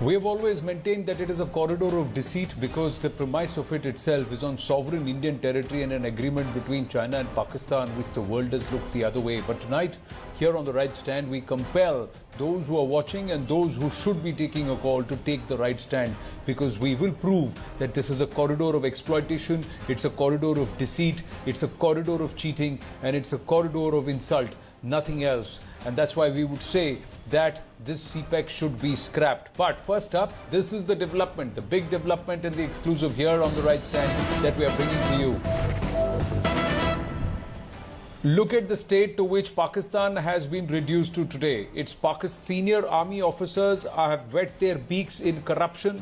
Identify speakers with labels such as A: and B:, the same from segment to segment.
A: We have always maintained that it is a corridor of deceit because the premise of it itself is on sovereign Indian territory and an agreement between China and Pakistan, which the world has looked the other way. But tonight, here on the right stand, we compel those who are watching and those who should be taking a call to take the right stand, because we will prove that this is a corridor of exploitation, it's a corridor of deceit, it's a corridor of cheating, and it's a corridor of insult. Nothing else. And that's why we would say that this CPEC should be scrapped. But first up, this is the development, the big development and the exclusive here on the right stand that we are bringing to you. Look at the state to which Pakistan has been reduced to today. Its senior army officers have wet their beaks in corruption,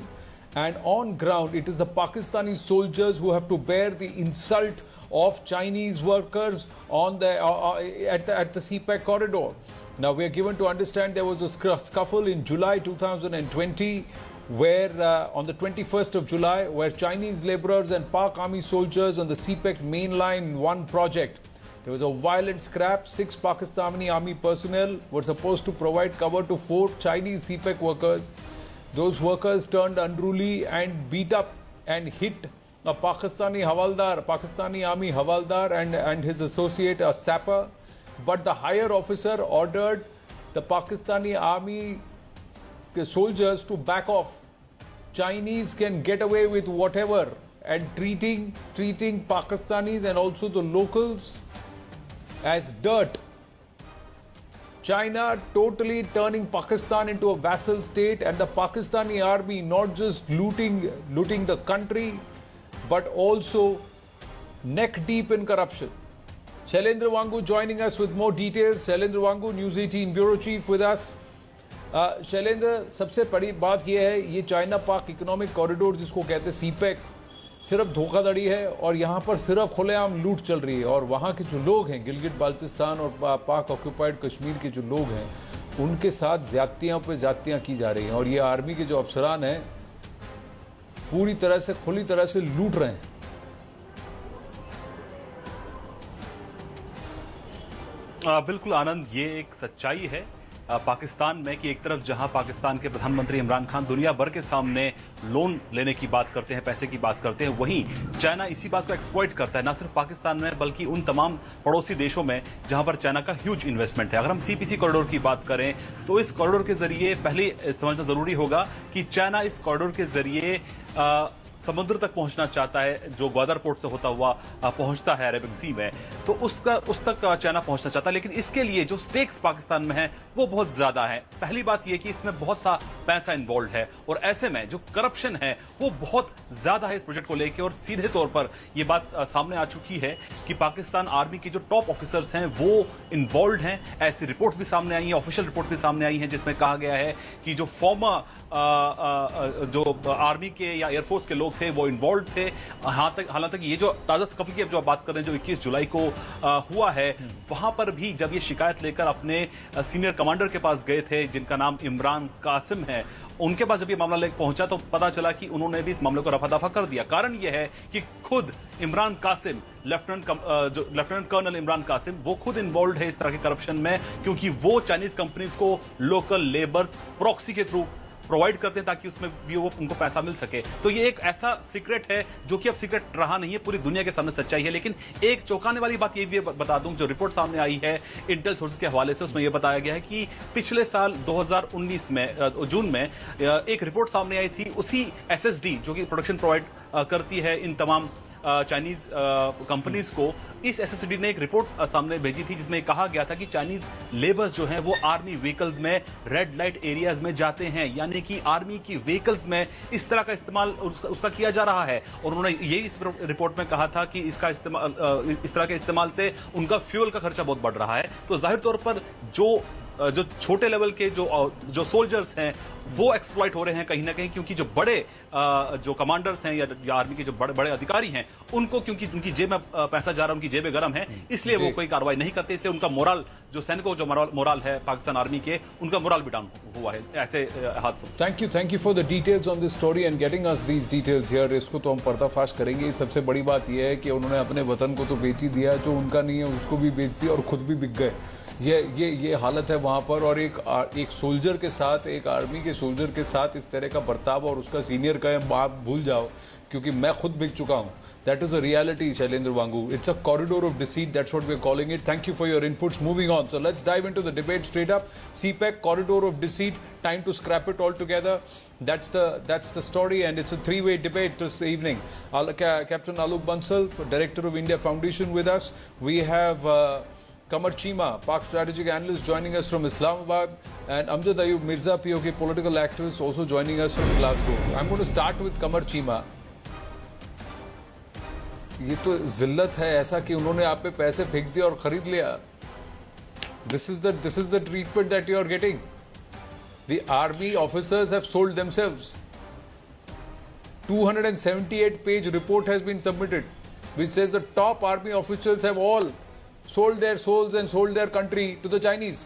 A: and on ground it is the Pakistani soldiers who have to bear the insult of Chinese workers on the at the CPEC corridor. Now, we are given to understand there was a scuffle in July 2020 where on the 21st of July, where Chinese laborers and Pak army soldiers on the CPEC mainline 1 project, there was a violent scrap. 6 Pakistani army personnel were supposed to provide cover to 4 Chinese CPEC workers. Those workers turned unruly and beat up and hit a Pakistani army Havaldar and his associate, a sapper. But the higher officer ordered the Pakistani army soldiers to back off. Chinese can get away with whatever, and treating Pakistanis and also the locals as dirt. China totally turning Pakistan into a vassal state, and the Pakistani army not just looting the country, but also neck deep in corruption. Shailendra Wangu joining us with more details. Shailendra Wangu, News 18 Bureau Chief with us. Shailendra, सबसे बड़ी बात ये है, ये China पाक economic corridor जिसको कहते हैं सीपेक, सिर्फ धोखाधड़ी है और यहाँ पर सिर्फ खुलेआम लूट चल रही है। और वहाँ के जो लोग हैं, गिलगित बाल्टिस्तान और पाक ऑक्यूपाइड कश्मीर के जो लोग हैं, उनके साथ ज्यादतियाँ पे ज्यादतियाँ की जा रही हैं। और ये आर्मी के जो अफसरान हैं पूरी तरह से खुली तरह से लूट रहे हैं।
B: बिल्कुल आनंद, ये एक सच्चाई है पाकिस्तान में कि एक तरफ जहां पाकिस्तान के प्रधानमंत्री इमरान खान दुनिया भर के सामने लोन लेने की बात करते हैं, पैसे की बात करते हैं, वहीं चाइना इसी बात को एक्सप्लॉइट करता है, ना सिर्फ पाकिस्तान में बल्कि उन तमाम पड़ोसी देशों में जहां पर चाइना का ह्यूज इन्वेस्टमेंट है। अगर हम सीपीसी कॉरिडोर की बात करें तो इस कॉरिडोर के जरिए पहले समझना जरूरी होगा कि चाइना इस कॉरिडोर के जरिए समुद्र तक पहुंचना चाहता है, जो ग्वादर पोर्ट से होता हुआ पहुंचता है अरेबिक सी में, तो उस तक चाइना पहुंचना चाहता है। लेकिन इसके लिए जो स्टेक्स पाकिस्तान में है वो बहुत ज्यादा है। पहली बात यह कि इसमें बहुत सा पैसा इन्वॉल्व है और ऐसे में जो करप्शन है वो बहुत ज्यादा है इस प्रोजेक्ट को लेकर। और सीधे तौर पर यह बात सामने आ चुकी है कि पाकिस्तान आर्मी के जो टॉप ऑफिसर्स हैं वो इन्वॉल्व हैं। ऐसी रिपोर्ट भी सामने आई है, ऑफिशियल रिपोर्ट भी सामने आई है, जिसमें कहा गया है कि जो फॉर्मर जो आर्मी के या एयरफोर्स के लोग थे वो इन्वॉल्व थे। हालांकि ये जो ताजा स्कफल की अब जो बात कर रहे हैं, जो 21 जुलाई को हुआ है, वहां पर भी जब ये शिकायत लेकर अपने सीनियर कमांडर के पास गए थे जिनका नाम इमरान कासिम है, उनके पास जब ये मामला लेकर पहुंचा तो पता चला कि उन्होंने भी इस मामले को रफा दफा कर दिया। कारण यह है कि खुद इमरान कासिम, लेफ्टिनेंट कर्नल इमरान कासिम, वो खुद इन्वॉल्व है इस तरह के करप्शन में, क्योंकि वो चाइनीज कंपनीज को लोकल लेबर्स प्रॉक्सी के थ्रू प्रोवाइड करते हैं ताकि उसमें भी वो उनको पैसा मिल सके। तो ये एक ऐसा सीक्रेट है जो कि अब सीक्रेट रहा नहीं है, पूरी दुनिया के सामने सच्चाई है। लेकिन एक चौंकाने वाली बात ये भी बता दूं, जो रिपोर्ट सामने आई है इंटेल सोर्सेज के हवाले से, उसमें यह बताया गया है कि पिछले साल 2019 में जून में एक रिपोर्ट सामने आई थी उसी एसएसडी जो कि प्रोडक्शन प्रोवाइड करती है इन तमाम चाइनीज कंपनीज को। इस एसएसडी ने एक रिपोर्ट सामने भेजी थी जिसमें कहा गया था कि चाइनीज लेबर्स जो हैं वो आर्मी व्हीकल्स में रेड लाइट एरियाज में जाते हैं, यानी कि आर्मी की व्हीकल्स में इस तरह का इस्तेमाल उसका किया जा रहा है। और उन्होंने ये इस रिपोर्ट में कहा था कि इसका इस्तेमाल, इस तरह के इस्तेमाल से उनका फ्यूल का खर्चा बहुत बढ़ रहा है। तो जाहिर तौर पर जो छोटे लेवल के जो सोल्जर्स हैं वो एक्सप्लॉइट हो रहे हैं कहीं ना कहीं, क्योंकि जो बड़े जो कमांडर्स हैं या आर्मी के जो बड़े अधिकारी हैं उनको, क्योंकि उनकी जेब में पैसा जा रहा है, उनकी जेबें गर्म है, इसलिए वो कोई कार्रवाई नहीं करते। इसलिए उनका मोरल, जो सैनिकों जो मोरल है पाकिस्तान आर्मी के, उनका मोरल भी डाउन हुआ है ऐसे हादसों।
A: Thank you for the details on this story and getting us these details here. इसको तो हम पर्दाफाश करेंगे। सबसे बड़ी बात यह है कि उन्होंने अपने वतन को तो बेच ही दिया, जो उनका नहीं है उसको भी बेच दिया और खुद भी बिक गए। ये हालत है वहाँ पर। और एक सोल्जर के साथ, एक आर्मी के सोल्जर के साथ इस तरह का बर्ताव, और उसका सीनियर का आप भूल जाओ, क्योंकि मैं खुद बिक चुका हूँ। That is a reality, Shailendra Wangu. It's a corridor of deceit. That's what we're calling it. Thank you for your inputs. Moving on. So let's dive into the debate straight up. CPEC, corridor of deceit. Time to scrap it all together. That's the story, and it's a three-way debate this evening. Captain Alok Bansal, Director of India Foundation, with us. We have Kamar Chima, Pak strategic analyst, joining us from Islamabad, and Amjad Ayub Mirza, POK political activist, also joining us from Glasgow. I'm going to start with Kamar Chima. ये तो जिल्लत है ऐसा कि उन्होंने आप पे पैसे फेंक दिया और खरीद लिया. This is the treatment that you are getting. The army officers have sold themselves. 278-page report has been submitted, which says the top army officials have all sold their souls and sold their country to the Chinese.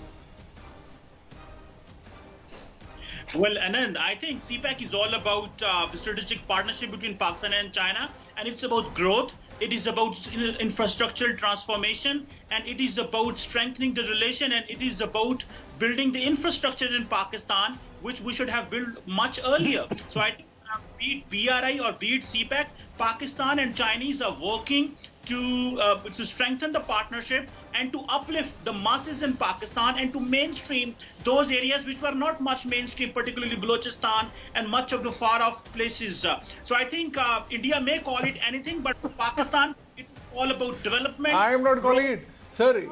C: Well, Anand, I think CPEC is all about the strategic partnership between Pakistan and China, and it's about growth. It is about infrastructural transformation, and it is about strengthening the relation, and it is about building the infrastructure in Pakistan, which we should have built much earlier. So I think be it BRI or be it CPEC, Pakistan and Chinese are working to strengthen the partnership and to uplift the masses in Pakistan and to mainstream those areas which were not much mainstream, particularly Balochistan and much of the far-off places. So I think India may call it anything, but for Pakistan, it is all about development.
A: I am not calling it, sir.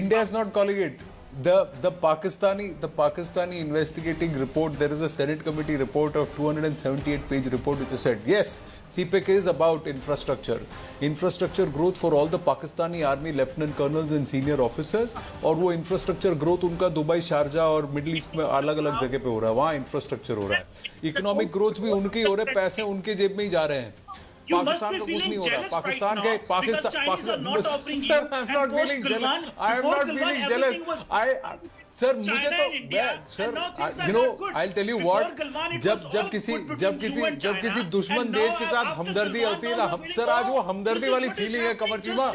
A: India is not calling it. The Pakistani investigating report, there is a Senate committee report of 278-page report which has said, yes, CPEC is about infrastructure growth for all the Pakistani army lieutenant colonels and senior officers, और वो infrastructure growth उनका Dubai, Sharjah और middle east में अलग-अलग जगह पे हो रहा है, वहाँ infrastructure हो रहा है. Economic growth भी उनके ही हो रहे हैं, पैसे उनके जेब में ही जा रहे हैं. पाकिस्तान को कुछ नहीं हो रहा. पाकिस्तान के sir, I'm not feeling jealous. I am not feeling jealous. Sir मुझे तो sir, you know, I'll tell you what, जब किसी दुश्मन देश के साथ हमदर्दी होती है ना, सर आज वो हमदर्दी वाली फीलिंग है कमर चीमा.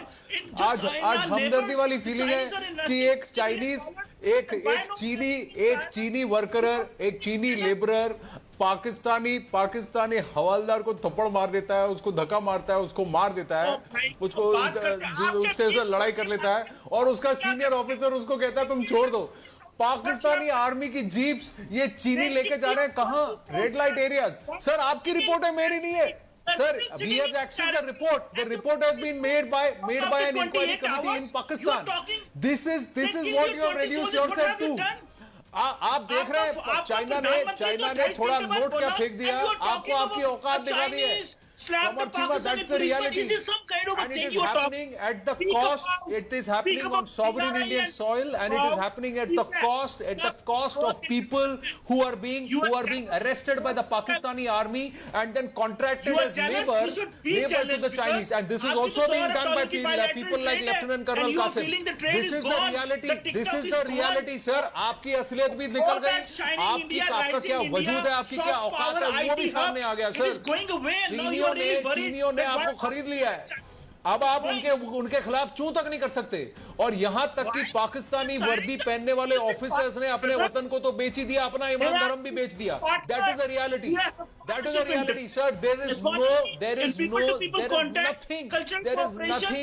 A: आज हमदर्दी वाली फीलिंग है कि एक चाइनीज, एक चीनी वर्कर, एक चीनी लेबरर पाकिस्तानी हवालदार को थप्पड़ मार देता है, उसको धक्का मारता है, उसको मार देता है, उसको उससे लड़ाई कर लेता है, और उसका सीनियर ऑफिसर उसको कहता है तुम छोड़ दो. पाकिस्तानी आर्मी की जीप्स ये चीनी लेके जा रहे हैं कहां? Red light areas. सर आपकी रिपोर्ट है, मेरी नहीं है. Sir, we have accessed the report. The report has been made by an inquiry committee in Pakistan. This is what you have reduced yourself to. आप देख रहे हैं चाइना ने थोड़ा नोट क्या फेंक दिया, आपको आपकी औकात दिखा दी है. Kamar Chima, that's the reality. And it is happening at the cost. It is happening on sovereign Indian soil, and it is happening at the cost of people who are being arrested by the Pakistani army and then contracted as labor to the Chinese. And this is also being done by people like Lieutenant Colonel Qasim. This is the reality. This is the reality, sir. आपकी असलियत भी निकल गई. आपका क्या वजूद है, आपकी क्या औकात है, वो भी सामने आ गया, सर. चीनियों ने आपको खरीद लिया है. अब आप उनके खिलाफ चूं तक नहीं कर सकते. और यहां तक कि पाकिस्तानी वर्दी पहनने वाले ऑफिसर्स ने अपने वतन को तो बेच ही दिया, अपना ईमान धर्म भी बेच दिया. That is the reality. That is a reality, sir. There is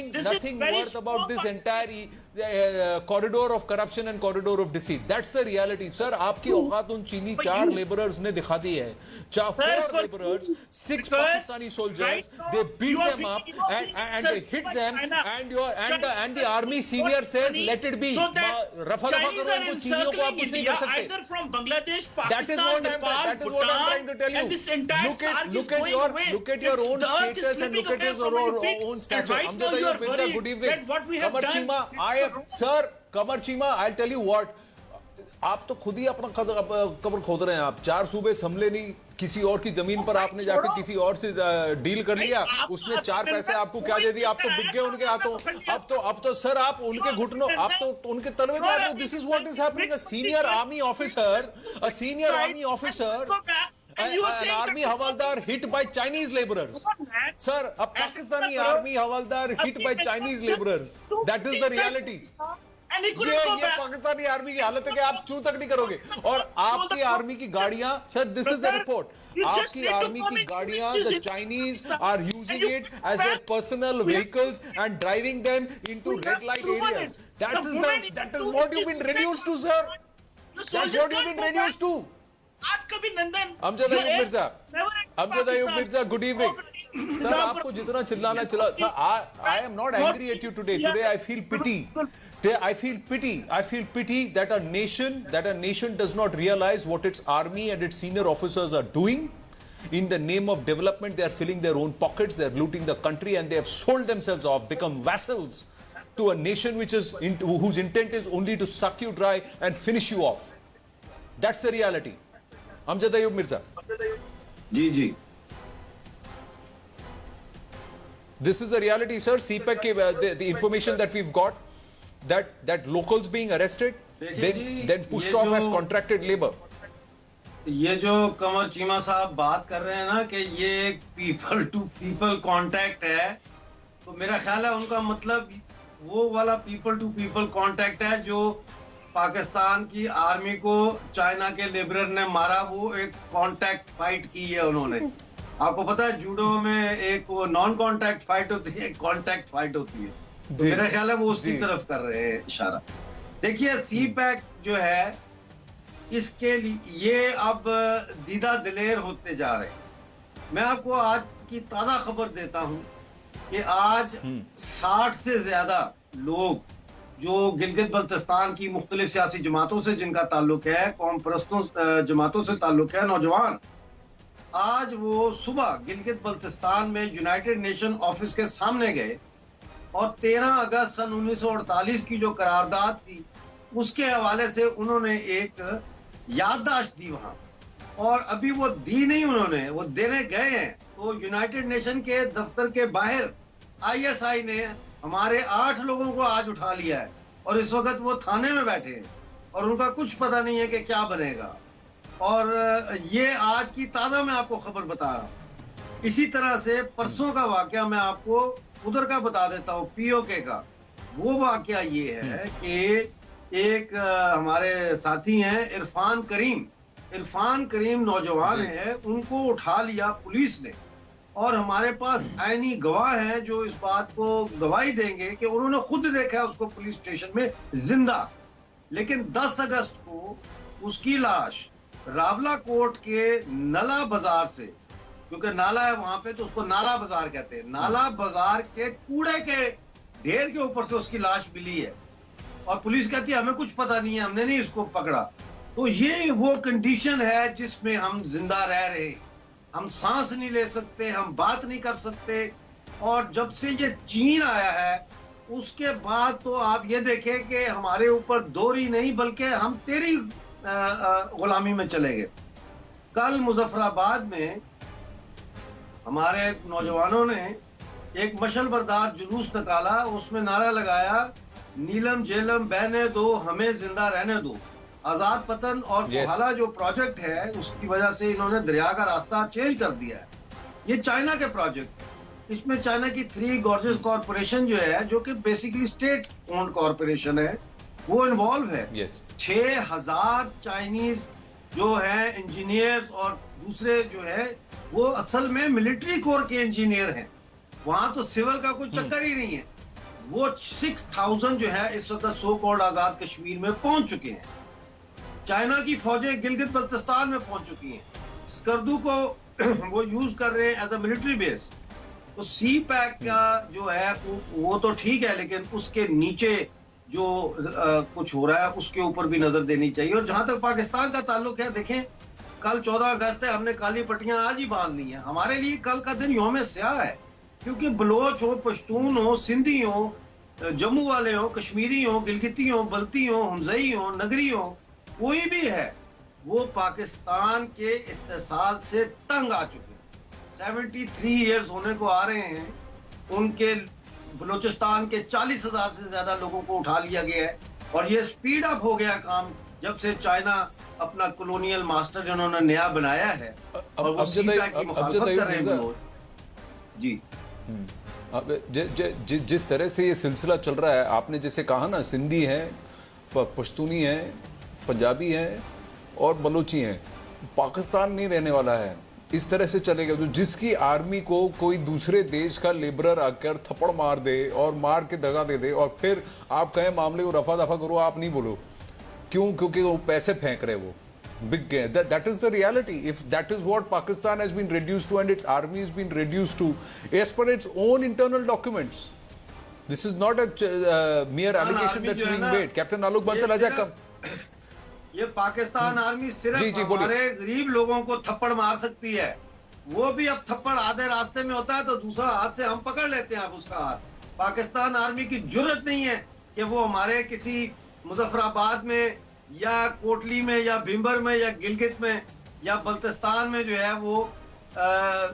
A: nothing worth about this entire corridor of corruption and corridor of deceit. That's the reality, sir. आपकी औकात उन चीनी 4 laborers ने दिखा दी है. 4 laborers, 6 Pakistani soldiers, they beat them up and they hit them, and the army senior says, let it be. रफा करो इनको, चीनियों को आप कुछ नहीं कर सकते. That is what I'm trying to tell you. Look at your own status and look at your own stature. Amjad Ayub Mirza, good evening. Kamar Chima, I'll tell you what. आप तो खुद ही अपना कब्र खोद रहे हैं. आप 4 सूबे संभले नहीं, किसी और की जमीन पर आपने जाकर किसी और से डील कर लिया, उसने 4 पैसे आपको क्या दे दिया, आप तो बिक गए उनके हाथों. अब तो सर आप उनके घुटनों, आप तो उनके तलवे जा रहे हो. This is what is happening. A senior army officer, an army havaldar hit by Chinese laborers. Sir, a Pakistani army havaldar hit by Chinese laborers. That is the reality.
C: And he couldn't go
A: ये
C: back.
A: Pakistani army की हालत है कि आप चू तक नहीं करोगे। और आपकी आर्मी की गाड़ियां, sir this is the report, आपकी आर्मी की गाड़ियां, the Chinese are using it as their personal vehicles and driving them into red light areas. That is what you been reduced to sir, that's what you been reduced to.
C: आज कभी Nandan
A: Amjad Ayub Mirza, Amjad Ayub Mirza, good evening sir. आपको जितना चिल्लाना चिल्ला sir. I am not angry at you today. Today I feel pity. I feel pity that a nation does not realize what its army and its senior officers are doing. In the name of development, they are filling their own pockets, they are looting the country, and they have sold themselves off, become vassals to a nation whose intent is only to suck you dry and finish you off. That's the reality. Amjad Ayub Mirza.
D: Ji
A: This is the reality, sir. CPEC, the information that we've got, that locals being arrested, then pushed off as contracted labor.
D: ये जो कमर चीमा साहब बात कर रहे हैं ना कि ये एक पीपल टू पीपल कांटेक्ट है, तो मेरा ख्याल है उनका मतलब वो वाला पीपल टू पीपल कांटेक्ट है जो पाकिस्तान की आर्मी को चाइना के लेबरर ने मारा। वो एक कांटेक्ट फाइट की है उन्होंने। आपको पता है जूडो में एक नॉन कांटेक्ट फाइट होती है, एक कांटेक्ट फाइट होती है, तो मेरा ख्याल है वो उसकी तरफ कर रहे हैं इशारा। देखिए CPEC जो है इसके लिए ये अब दीदा दिलेर होते जा रहे हैं। मैं आपको आज की ताजा खबर देता हूं कि आज 60 से ज्यादा लोग जो गिलगित बल्तिस्तान की मुख्तलिफ सियासी जमातों से जिनका ताल्लुक है, कौम परस्तों जमातों से ताल्लुक है, नौजवान, आज वो सुबह गिलगित बल्तिस्तान में यूनाइटेड नेशन ऑफिस के सामने गए और 13 अगस्त सन 1948 की जो करारदाद थी उसके हवाले से उन्होंने एक याददाश्त दी वहां। और अभी वो दी नहीं, उन्होंने वो देने गए हैं। तो यूनाइटेड नेशन के दफ्तर के बाहर ISI ने हमारे 8 लोगों को आज उठा लिया है और इस वक्त वो थाने में बैठे हैं और उनका कुछ पता नहीं है कि क्या बनेगा। और ये आज की ताजा मैं आपको खबर बता रहा हूं। इसी तरह से परसों का वाकया मैं आपको उधर का बता देता हूं, POK का। वो वाकया ये है कि एक हमारे साथी हैं इरफान करीम नौजवान है, उनको उठा लिया पुलिस ने और हमारे पास आईनी गवाह हैं जो इस बात को गवाही देंगे कि उन्होंने खुद देखा उसको पुलिस स्टेशन में जिंदा। लेकिन 10 अगस्त को उसकी लाश रावला कोट के नला बाजार से, क्योंकि नाला है वहां पे तो उसको नाला बाजार कहते हैं, नाला बाजार के कूड़े के ढेर के ऊपर से उसकी लाश मिली है और पुलिस कहती है हमें कुछ पता नहीं है, हमने नहीं इसको पकड़ा। तो ये वो कंडीशन है जिसमें हम जिंदा रह रहे, हम सांस नहीं ले सकते, हम बात नहीं कर सकते। और जब से ये चीन आया है उसके बाद तो आप ये देखें कि हमारे ऊपर दोहरी नहीं बल्कि हम तेरी गुलामी में चले गए। कल मुजफ्फराबाद में हमारे नौजवानों ने एक मशल बरदार जुलूस निकाला, उसमें नारा लगाया नीलम जेलम बहने दो, हमें जिंदा रहने दो। आजाद पतन और कोहाला जो प्रोजेक्ट है उसकी वजह से इन्होंने दरिया का रास्ता चेंज कर दिया है। ये चाइना के प्रोजेक्ट, इसमें चाइना की 3 गॉर्जियस कॉरपोरेशन जो है, जो कि बेसिकली स्टेट ओन्ड कॉरपोरेशन है, वो इन्वॉल्व है। 6000 चाइनीज जो है इंजीनियर्स और दूसरे जो है वो असल में मिलिट्री कोर के इंजीनियर हैं। वहां तो सिविल का कोई चक्कर ही नहीं है। वो 6000 जो है इस वक्त सो कॉल्ड आजाद कश्मीर में पहुंच चुके हैं। चाइना की फौजें गिलगित बल्तिस्तान में पहुंच चुकी हैं। स्कर्दू को वो यूज कर रहे हैं एज अ मिलिट्री बेस। तो CPEC का जो है वो तो ठीक है, लेकिन उसके नीचे जो कुछ हो रहा है उसके ऊपर भी नजर देनी चाहिए। और जहां तक पाकिस्तान का ताल्लुक है, देखें कल 14 अगस्त है, हमने काली पट्टियां आज ही बांध ली हैं। हमारे लिए कल का दिन यौम स्याह है, क्योंकि बलोच हो, पश्तून हो, सिंधी हो, जम्मू वाले हो, कश्मीरी हो, गिलगिती हो, बल्ती हो, हमजई हो, नगरी हो, कोई भी है वो पाकिस्तान के इस्तेसाल से तंग आ चुके हैं। 73 इयर्स होने को आ रहे हैं, उनके बलूचिस्तान के 40,000 से ज्यादा लोगों को उठा लिया गया है। और ये स्पीड अप हो गया काम जब से चाइना अपना कॉलोनियल मास्टर जिन्होंने नया बनाया है और वो CPEC की मुखालफत कर रहे हैं जी।
A: जिस तरह से ये सिलसिला चल रहा है, आपने जैसे कहा ना, सिंधी हैं, पश्तूनी हैं, पंजाबी हैं और बलोची हैं, पाकिस्तान नहीं रहने वाला है। इस तरह से चलेगा तो जिसकी आर्मी को कोई दूसरे देश का लेबरर आकर थप्पड़ मार दे और मार के दगा दे दे और फिर आप कहें मामले को रफा दफा करो, आप नहीं बोलो क्यों? क्योंकि वो पैसे फेंक रहे, वो बिक गए। That is the reality. If that is what Pakistan has been reduced to and its army has been reduced to as per its own internal documents. This is not a mere allegation that's being made. Captain Alok Bansal has come.
D: ये Pakistan army सिर्फ
A: जी,
D: हमारे गरीब लोगों को थप्पड़ मार सकती है। वो भी अब थप्पड़ आधे रास्ते में होता है तो दूसरा हाथ से हम पकड़ लेते हैं अब उसका हाथ। पाकिस्तान आर्मी की जरूरत नहीं है कि वो हमारे किसी मुजफ्फराबाद में या कोटली में या भिम्बर में या गिलगित में या बल्तिस्तान में जो है वो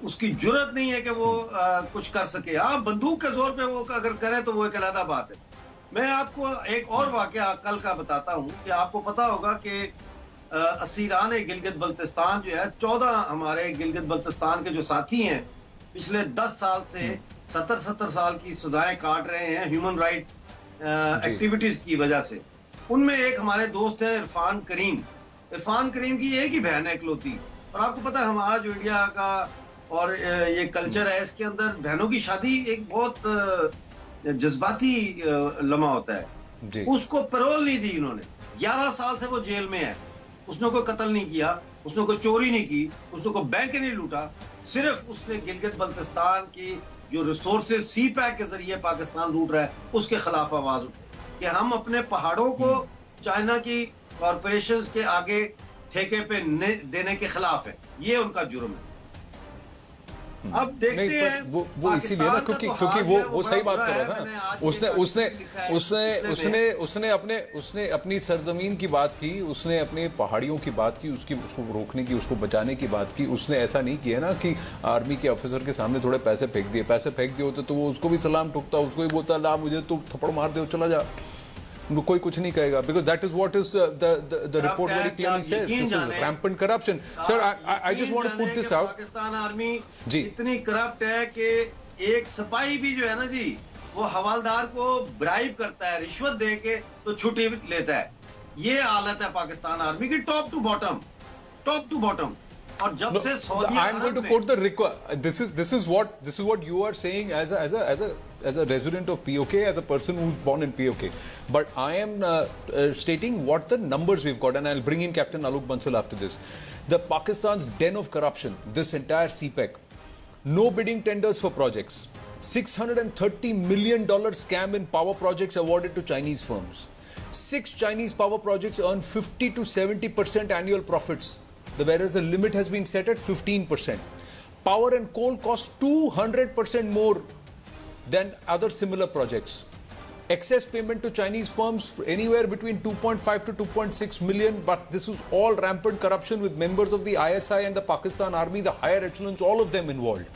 D: उसकी जरूरत नहीं है कि वो कुछ कर सके। हाँ, बंदूक के जोर पे वो अगर करे तो वो एक अलग बात है। मैं आपको एक और वाकया कल का बताता हूँ कि आपको पता होगा कि असीरान गिलगित बल्तिस्तान जो है 14 हमारे गिलगित बल्तिस्तान के जो साथी हैं पिछले 10 साल से 70 साल की सजाएं काट रहे हैं ह्यूमन राइट एक्टिविटीज की वजह से। उनमें एक हमारे दोस्त है इरफान करीम की एक ही बहन है इकलौती। और आपको पता है हमारा जो इंडिया का और ये कल्चर है इसके अंदर बहनों की शादी एक बहुत जज्बाती लम्हा होता है। उसको पैरोल नहीं दी इन्होंने, 11 साल से वो जेल में है। उसने कोई कत्ल नहीं किया, उसने कोई चोरी नहीं की, उसने कोई बैंक नहीं लूटा, सिर्फ उसने गिलगित बल्तिस्तान की जो रिसोर्सेज सी पैक के जरिए पाकिस्तान लूट रहा है उसके खिलाफ आवाज उठाई कि हम अपने पहाड़ों को चाइना की कॉरपोरेशंस के आगे ठेके पे देने के खिलाफ है। ये उनका जुर्म है। अब देखते हैं
A: वो इसीलिए ना क्योंकि वो सही बात कर रहा था। उसने अपनी सरजमीन की बात की, उसने अपने पहाड़ियों की बात की, उसको रोकने की, उसको बचाने की बात की। उसने ऐसा नहीं किया ना कि आर्मी के ऑफिसर के सामने थोड़े पैसे फेंक दिए होते तो वो उसको भी सलाम ठुकता, उसको भी बोलता ला मुझे तो थप्पड़ मार दे चला जा, कोई कुछ नहीं कहेगा। Because that is what is the report very clearly says, this is rampant corruption. Sir I just want to put this out.
D: Pakistan army इतनी करप्ट है कि एक सिपाही भी जो है ना जी वो हवालदार को ब्राइब करता है, रिश्वत दे के तो छुट्टी लेता है। ये हालत है पाकिस्तान आर्मी की टॉप टू बॉटम। और जब से Saudi
A: I am going to quote the record. This is what you are saying as a resident of POK, as a person who's born in POK. But I am stating what the numbers we've got, and I'll bring in Captain Alok Bansal after this. The Pakistan's den of corruption, this entire CPEC, no bidding tenders for projects, $630 million scam in power projects awarded to Chinese firms. 6 Chinese power projects earn 50 to 70% annual profits, whereas the limit has been set at 15%. Power and coal cost 200% more than other similar projects. Excess payment to Chinese firms anywhere between 2.5 to 2.6 million, but this is all rampant corruption with members of the ISI and the Pakistan Army, the higher echelons, all of them involved.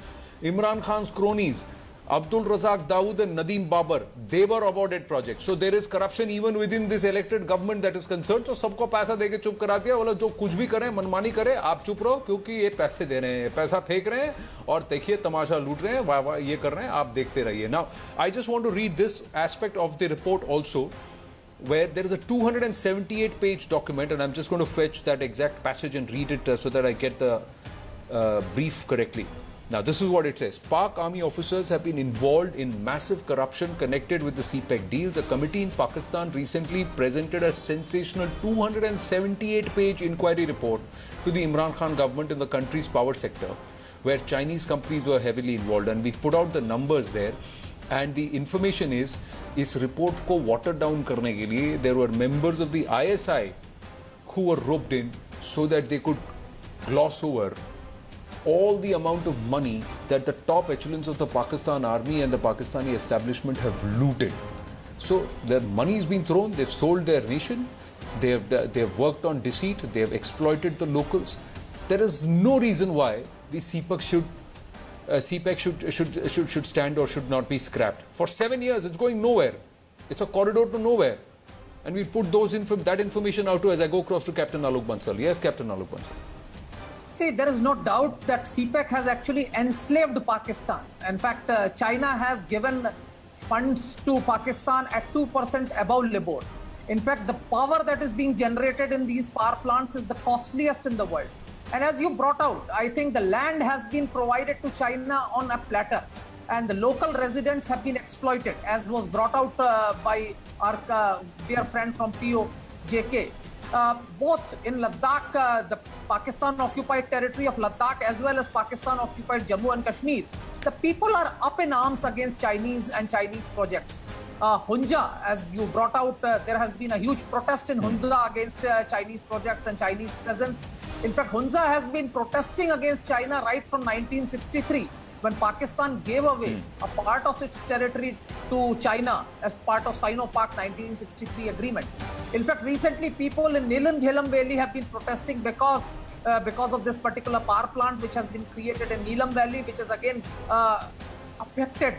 A: Imran Khan's cronies, Abdul Razak Dawood and Nadeem Babar, they were awarded projects. So there is corruption even within this elected government that is concerned. So सबको पैसा देके चुप करा दिया, बोला जो कुछ भी करें मनमानी करें, आप चुप रहो क्योंकि ये पैसे दे रहे हैं, पैसा फेंक रहे हैं और देखिए तमाशा लूट रहे हैं, वाह वाह ये कर रहे हैं, आप देखते रहिए. Now I just want to read this aspect of the report also, where there is a 278-page document, and I'm just going to fetch that exact passage and read it so that I get the brief correctly. Now, this is what it says. Pak army officers have been involved in massive corruption connected with the CPEC deals. A committee in Pakistan recently presented a sensational 278-page inquiry report to the Imran Khan government in the country's power sector, where Chinese companies were heavily involved. And we put out the numbers there. And the information is, इस report को water down करने के लिए, there were members of the ISI who were roped in so that they could gloss over all the amount of money that the top echelons of the Pakistan army and the Pakistani establishment have looted. So their money has been thrown, they've sold their nation, they have worked on deceit, they have exploited the locals. There is no reason why the CPEC should stand or should not be scrapped. For 7 years, it's going nowhere. It's a corridor to nowhere. And we put that information out too as I go across to Captain Alok Bansal. Yes, Captain Alok Bansal.
E: See, there is no doubt that CPEC has actually enslaved Pakistan. In fact, China has given funds to Pakistan at 2% above LIBOR. In fact, the power that is being generated in these power plants is the costliest in the world. And as you brought out, I think the land has been provided to China on a platter, and the local residents have been exploited, as was brought out by our dear friend from POJK. Both in Ladakh, the Pakistan-occupied territory of Ladakh, as well as Pakistan-occupied Jammu and Kashmir, the people are up in arms against Chinese and Chinese projects. Hunza, as you brought out, there has been a huge protest in Hunza against Chinese projects and Chinese presence. In fact, Hunza has been protesting against China right from 1963, when Pakistan gave away a part of its territory to China as part of Sino-Pak 1963 agreement. In fact, recently people in Neelam Jhelum Valley have been protesting because of this particular power plant which has been created in Neelam Valley, which has again affected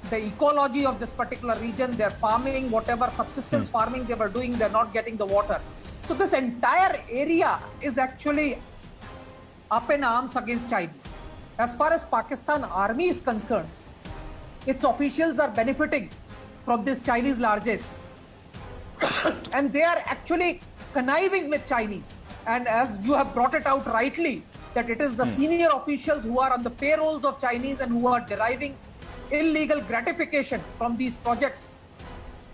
E: the ecology of this particular region. They're farming, whatever subsistence farming they were doing, they're not getting the water. So this entire area is actually up in arms against Chinese. As far as Pakistan army is concerned, its officials are benefiting from this Chinese largesse. And they are actually conniving with Chinese. And as you have brought it out rightly, that it is the senior officials who are on the payrolls of Chinese and who are deriving illegal gratification from these projects,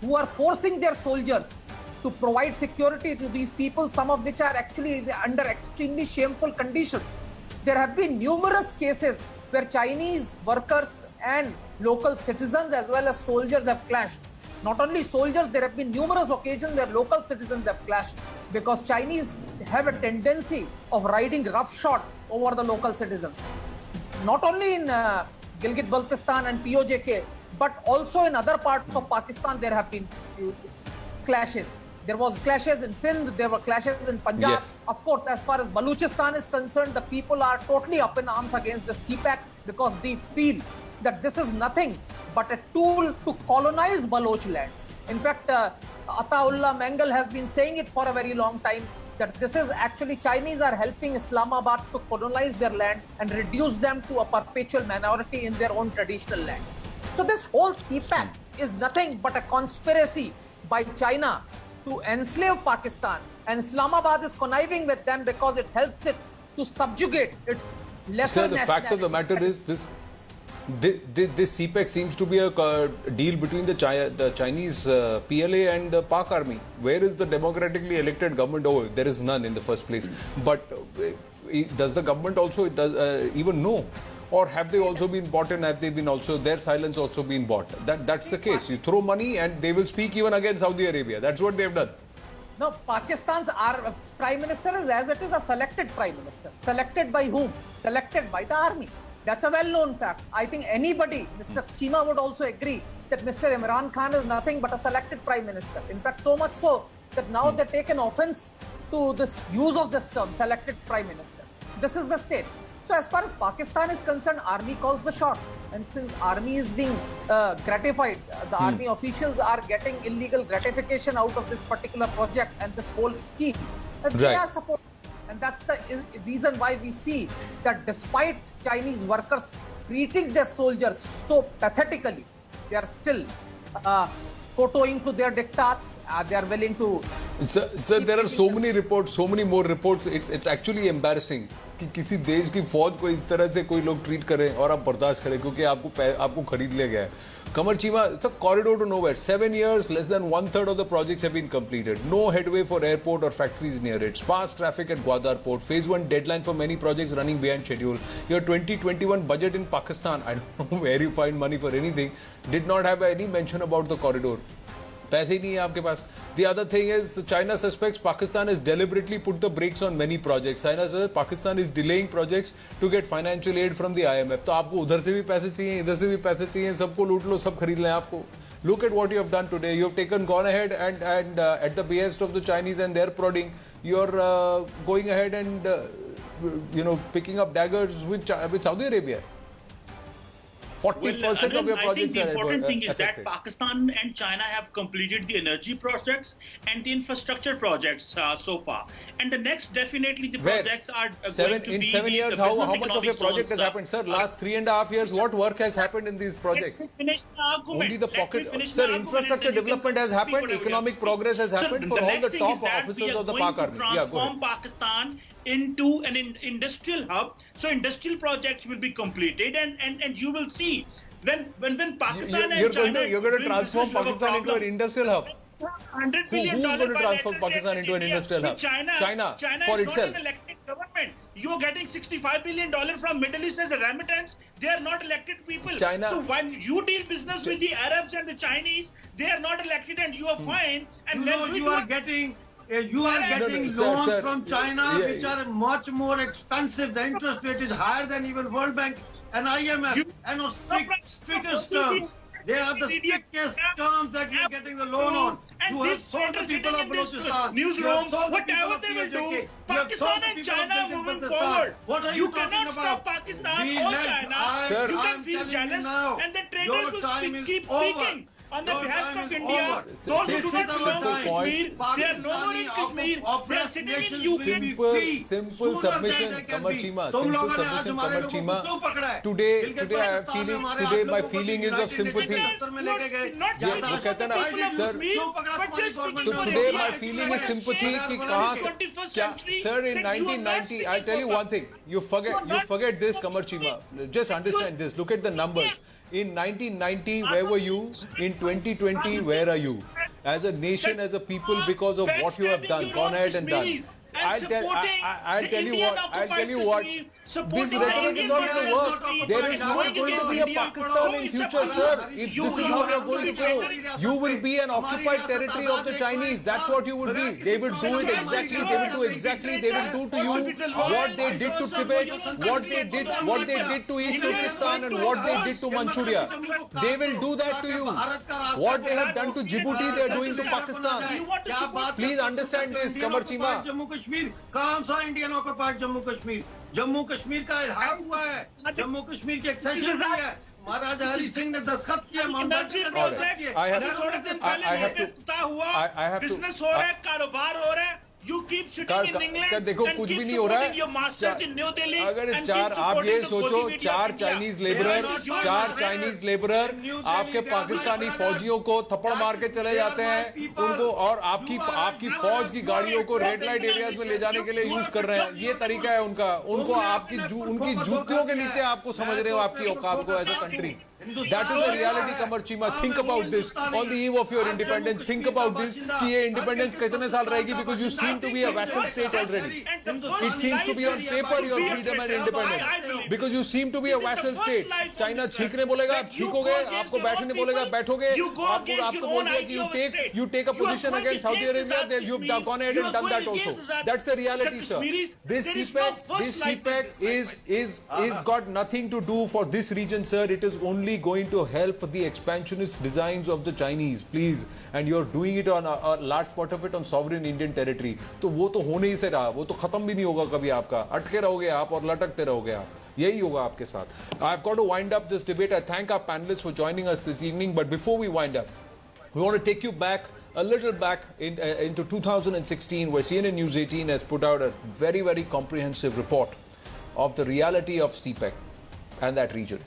E: who are forcing their soldiers to provide security to these people, some of which are actually under extremely shameful conditions. There have been numerous cases where Chinese workers and local citizens as well as soldiers have clashed. Not only soldiers, there have been numerous occasions where local citizens have clashed because Chinese have a tendency of riding roughshod over the local citizens. Not only in Gilgit-Baltistan and POJK, but also in other parts of Pakistan there have been clashes. There was clashes in Sindh, there were clashes in Punjab.
A: Yes.
E: Of course, as far as Balochistan is concerned, the people are totally up in arms against the CPEC because they feel that this is nothing but a tool to colonize Baloch lands. In fact, Ataullah Mengal has been saying it for a very long time, that this is actually Chinese are helping Islamabad to colonize their land and reduce them to a perpetual minority in their own traditional land. So this whole CPEC is nothing but a conspiracy by China to enslave Pakistan, and Islamabad is conniving with them because it helps it to subjugate its lesser
A: Sir, the fact of the matter is this CPEC seems to be a deal between the Chinese PLA and the Pak army. Where is the democratically elected government? Oh, there is none in the first place. But does the government also even know? Or have they also been bought and have they been also, their silence also been bought? That's the case. You throw money and they will speak even against Saudi Arabia. That's what they've done.
E: No, Pakistan's prime minister is as it is a selected prime minister. Selected by whom? Selected by the army. That's a well-known fact. I think anybody, Mr. Chima would also agree that Mr. Imran Khan is nothing but a selected prime minister. In fact, so much so that now they've taken offense to this use of this term, selected prime minister. This is the state. So as far as Pakistan is concerned, army calls the shots. And since army is being gratified, the army officials are getting illegal gratification out of this particular project and this whole scheme. And they are supporting. And that's the reason why we see that despite Chinese workers treating their soldiers so pathetically, they are still kowtowing to their diktats. They are willing to...
A: Sir, there are so many reports, so many more reports. It's actually embarrassing कि किसी देश की फौज को इस तरह से कोई लोग ट्रीट करें और आप बर्दाश्त करें क्योंकि आपको खरीद लिया गया है. Qamar Chima, it's a corridor to nowhere. 7 years, less than 1/3 of the projects have been completed. No headway for airport or factories near it. Sparse traffic at Gwadar port. Phase 1 deadline for many projects running behind schedule. Your 2021 budget in Pakistan, I don't know where you find money for anything, did not have any mention about the corridor. पैसे ही नहीं है आपके पास. The other thing is China suspects Pakistan has deliberately put the brakes on many projects. China says Pakistan is delaying projects to get financial aid from the IMF. तो आपको उधर से भी पैसे चाहिए, इधर से भी पैसे चाहिए, सबको लूट लो, सब खरीद लें आपको. Look at what you have done today. You have gone ahead and at the behest of the Chinese and their prodding, you're going ahead and picking up daggers with Saudi Arabia. 40% of your
C: I think
A: projects
C: the
A: are
C: important thing is that
A: affected.
C: Pakistan and China have completed the energy projects and the infrastructure projects so far. And the next, definitely, the
A: Where?
C: projects are going to
A: In
C: be
A: 7 years,
C: the
A: how
C: business
A: much of your
C: economic
A: project has
C: zones,
A: happened, sir? Last 3.5 years, what work has happened in these projects?
C: Let me finish the argument.
A: Only the
C: Let me
A: pocket.
C: finish
A: Sir,
C: the argument
A: infrastructure
C: and then you can
A: development has
C: speak
A: happened,
C: whatever you
A: economic
C: have to
A: progress has
C: speak.
A: happened
C: Sir,
A: for
C: the
A: all
C: next
A: the
C: thing
A: top
C: is that
A: officers
C: we are
A: of the
C: going
A: Pak
C: to
A: Army. Yeah, go
C: transform
A: ahead.
C: Pakistan into an industrial hub. So industrial projects will be completed, and you will see when Pakistan and China
A: You're going to transform
C: business, you have a
A: Pakistan into an
C: problem.
A: industrial hub.
C: $100 billion
A: Who's going to
C: by
A: transform
C: lateral
A: Pakistan
C: trade
A: into an
C: India
A: industrial
C: with
A: hub?
C: China
A: China,
C: is
A: for
C: not
A: itself.
C: an elected government. You're getting $65 billion from Middle East as a remittance. They are not elected people.
A: China-
C: So when you deal business with the Arabs and the Chinese, they are not elected, and you are fine. And
D: You know,
C: when we
D: you are
C: do-
D: getting
A: sir,
D: loans
A: sir,
D: from China
A: yeah,
D: which are much more expensive. The interest rate is higher than even World Bank and IMF,
C: You-
D: and on strictest terms. They are the strictest terms that you're getting the loan on.
C: And
D: You have
C: this
D: sold the
C: sitting
D: people of
C: in this
D: Balochistan. You have
C: newsroom,
D: sold the
C: whatever
D: people of
C: they will do,
D: PJK. You have
C: Pakistan
D: sold the
C: and
D: people of
C: China
D: Gilgit
C: moving
D: Baltistan.
C: forward.
D: What are
C: You
D: you talking
C: cannot
D: about?
C: stop Pakistan
D: We
C: or
D: let-
C: China.
A: Sir,
C: You
D: I'm
C: can feel
D: telling you
C: jealous,
D: now,
C: and the
D: your
C: traders will
D: time is
C: keep
D: over.
C: speaking on the
D: Your
C: behest
D: time
C: of
D: is
C: India.
D: over.
C: Those who do
D: This
C: not
D: is our
C: belong to
D: time.
C: Kashmir, they are no more in
D: Pakistani
C: Kashmir. They are
D: oppressed
C: sitting in
D: nations
C: UK.
D: will be
A: Simple,
D: free
A: simple
D: sooner than
A: submission,
D: they can
A: Kamar
D: be.
A: Chima.
D: तुम
A: Simple
D: लोगों ने आज
A: submission,
D: हमारे
A: Kamar
D: लोगों को
A: Chima.
D: क्यों पकड़ा है?
A: Today,
D: Gilgit
A: today I am
D: Baltistan में
A: feeling,
D: हमारे
A: today
D: आप
A: my
D: लोगों को
A: feeling is of
D: United Nations
A: sympathy.
D: दफ्तर में लेके गए।
C: Not
A: ये
C: just
A: वो कहते हैं ना,
C: the people of
A: sir,
C: Kashmir,
D: क्यों पकड़ा
C: but
D: तुम्हारी
C: just
D: government
C: speaking
A: So
C: for
A: today
C: India.
A: my
C: It's
A: feeling
C: like
A: is
C: a
A: sympathy
C: shame
A: कि
C: in
A: कहाँ
C: the
A: से
C: 21st
A: क्या
C: century
A: sir in
C: that you are not
A: 1990 I'll tell you
C: speaking
A: one thing you forget this Kamar Chima just understand this look at the numbers in 1990 where were you in 2020 where are you as a nation as a people because of what you have done gone ahead and done I'll tell you what this rhetoric is not going to work there is not going to be a Pakistan in future sir if this is how you're going to go you will be an occupied territory of the Chinese that's what you would be they will do it exactly they will do exactly they will do to you what they did to Tibet what they did to East Turkestan and what they did to Manchuria they will do that to you what they have done to Djibouti they are doing to Pakistan please understand this Kamar Chima
D: Jammu Kashmir कौन सा Indian occupied Jammu Kashmir का इजहार हुआ है जम्मू कश्मीर की accession हुई है महाराजा हरि सिंह ने दस्तखत किए माउंटबेटन ने दस्तखत किए
C: थोड़े दिन पहले इफ्तिताह हुआ बिजनेस हो रहा है कारोबार हो रहा है You keep sitting in England
A: देखो
C: and
A: कुछ
C: keep
A: भी नहीं हो रहा
C: supporting your masters in New Delhi
A: अगर
C: and
A: चार
C: keep
A: आप
C: supporting
A: ये
C: the
A: सोचो
C: positivity of
A: चार
C: India.
A: Chinese
C: They are
A: labourer
C: not your
A: चार
C: brothers.
A: चाइनीज लेबरर आपके पाकिस्तानी फौजियों को थप्पड़ मार के चले जाते हैं उनको और आपकी फौज की गाड़ियों को रेड लाइट एरियाज में ले जाने के लिए यूज कर रहे हैं ये तरीका है उनका उनको उनकी जूतियों के नीचे आपको समझ रहे हो आपकी औकात को as a country That is the reality, Kamar Chima. Think about this. On the eve of your independence, think about this. कि ये independence कितने साल रहेगी? Because you seem to be a vassal state already. It seems to be on paper your freedom and independence. Because you seem to be a vassal state. China छींकने बोलेगा, आप छींकोगे. आपको बैठने बोलेगा, बैठोगे. आपको बोल दिया कि you take a position against Saudi Arabia. You've gone ahead and done that also. That's the reality, sir. This CPEC is got nothing to do for this region, sir. It is only going to help the expansionist designs of the Chinese, please. And you're doing it on a large part of it on sovereign Indian territory. तो वो तो होने ही से रहा, वो तो खत्म भी नहीं होगा कभी आपका. अटके रहोगे आप और लटकते रहोगे आप. यही होगा आपके साथ. I've got to wind up this debate. I thank our panelists for joining us this evening. But before we wind up, we want to take you back a little back into 2016, where CNN News 18 has put out a very, very comprehensive report of the reality of CPEC and that region.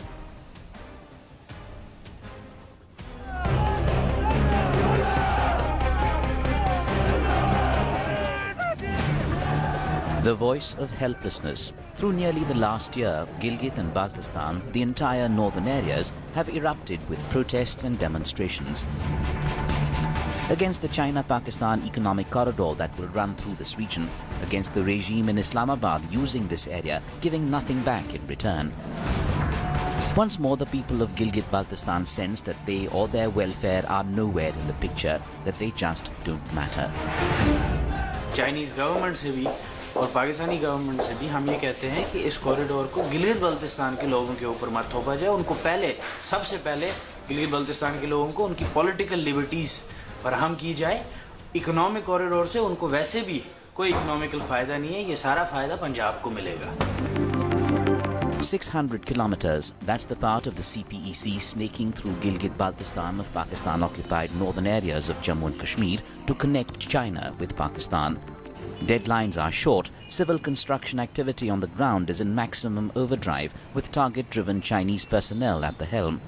F: The voice of helplessness. Through nearly the last year, Gilgit and Baltistan, the entire northern areas, have erupted with protests and demonstrations against the China-Pakistan economic corridor that will run through this region, against the regime in Islamabad using this area, giving nothing back in return. Once more, the people of Gilgit-Baltistan sense that they or their welfare are nowhere in the picture, that they just don't matter.
G: Chinese government से भी और Pakistani government से भी हम ये कहते हैं कि इस कॉरिडोर को गिलगित बल्तिस्तान के लोगों के ऊपर मत थोपा जाए उनको सबसे पहले गिलगित बल्तिस्तान के लोगों को उनकी पॉलिटिकल लिबर्टीज़ फराहम की जाए इकोनॉमिक कॉरिडोर से उनको वैसे भी कोई इकोनॉमिकल फ़ायदा नहीं है ये सारा फ़ायदा पंजाब को मिलेगा
F: 600 kilometers, that's the part of the CPEC snaking through Gilgit-Baltistan of Pakistan-occupied northern areas of Jammu and Kashmir to connect China with Pakistan. Deadlines are short, civil construction activity on the ground is in maximum overdrive with target-driven Chinese personnel at the helm.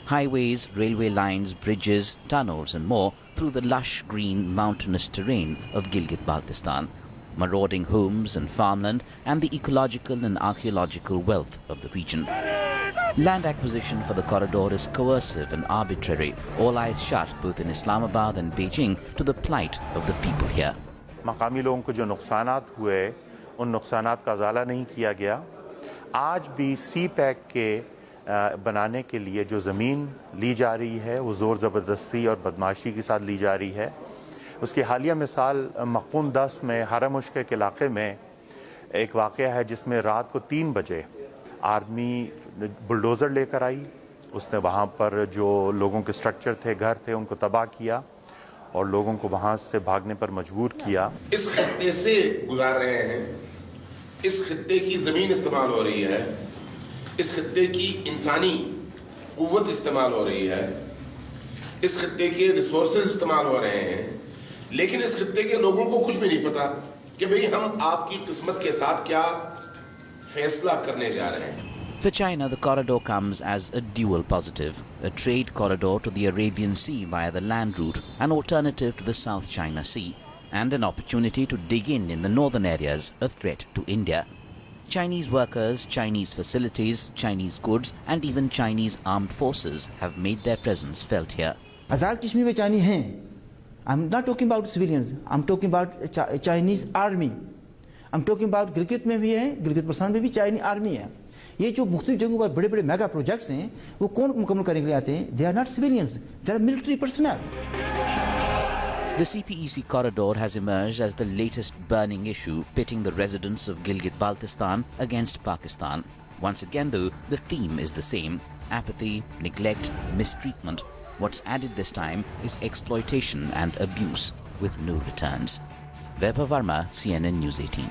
F: Highways, railway lines, bridges, tunnels and more through the lush green mountainous terrain of Gilgit-Baltistan. Marauding homes and farmland and the ecological and archaeological wealth of the region. Land acquisition for the corridor is coercive and arbitrary, all eyes shut both in Islamabad and Beijing to the plight of the people here.
H: मकामी लोगों को जो नुकसानात हुए उन नुकसानात का अज़ाला नहीं किया गया। आज भी सी पैक के बनाने के लिए जो ज़मीन ली जा रही है वो ज़ोर ज़बरदस्ती और बदमाशी के साथ ली जा रही है। उसकी हालिया मिसाल मक़ून 10 में हरम मुश्क के इलाके में एक वाक़या है जिसमें रात को 3 बजे आर्मी बुलडोज़र लेकर आई। उसने वहाँ पर जो लोगों के स्ट्रक्चर थे, घर थे, उनको तबाह किया और लोगों को वहाँ से भागने पर मजबूर किया।
I: इस खत्ते से गुजार रहे हैं, इस खत्ते की ज़मीन इस्तेमाल हो रही है, इस खत्ते की इंसानी क़ुव्वत इस्तेमाल हो रही है, इस खत्ते के रिसोर्सेज इस्तेमाल हो रहे हैं, लेकिन इस खत्ते के लोगों को कुछ भी नहीं पता कि भाई हम आपकी किस्मत के साथ क्या फैसला करने जा रहे हैं।
F: For China, the corridor comes as a dual positive, a trade corridor to the Arabian Sea via the land route, an alternative to the South China Sea, and an opportunity to dig in the northern areas, a threat to India. Chinese workers, Chinese facilities, Chinese goods, and even Chinese armed forces have made their presence felt here.
J: Azad Kashmir में Chinese हैं. I'm not talking about civilians. I'm talking about Chinese army. I'm talking about Gilgit में भी है, गिलगित-बल्तिस्तान में भी Chinese army है. ये जो मुख्तलिफ जगहों पर बड़े-बड़े मेगा प्रोजेक्ट्स हैं, वो कौन मुकम्मल करने के लिए आते हैं? They are not civilians. They are military personnel.
F: The CPEC corridor has emerged as the latest burning issue pitting the residents of Gilgit-Baltistan against Pakistan. Once again, though, the theme is the same: apathy, neglect, mistreatment. What's added this time is exploitation and abuse with no returns. Vaibhav Verma, CNN News 18.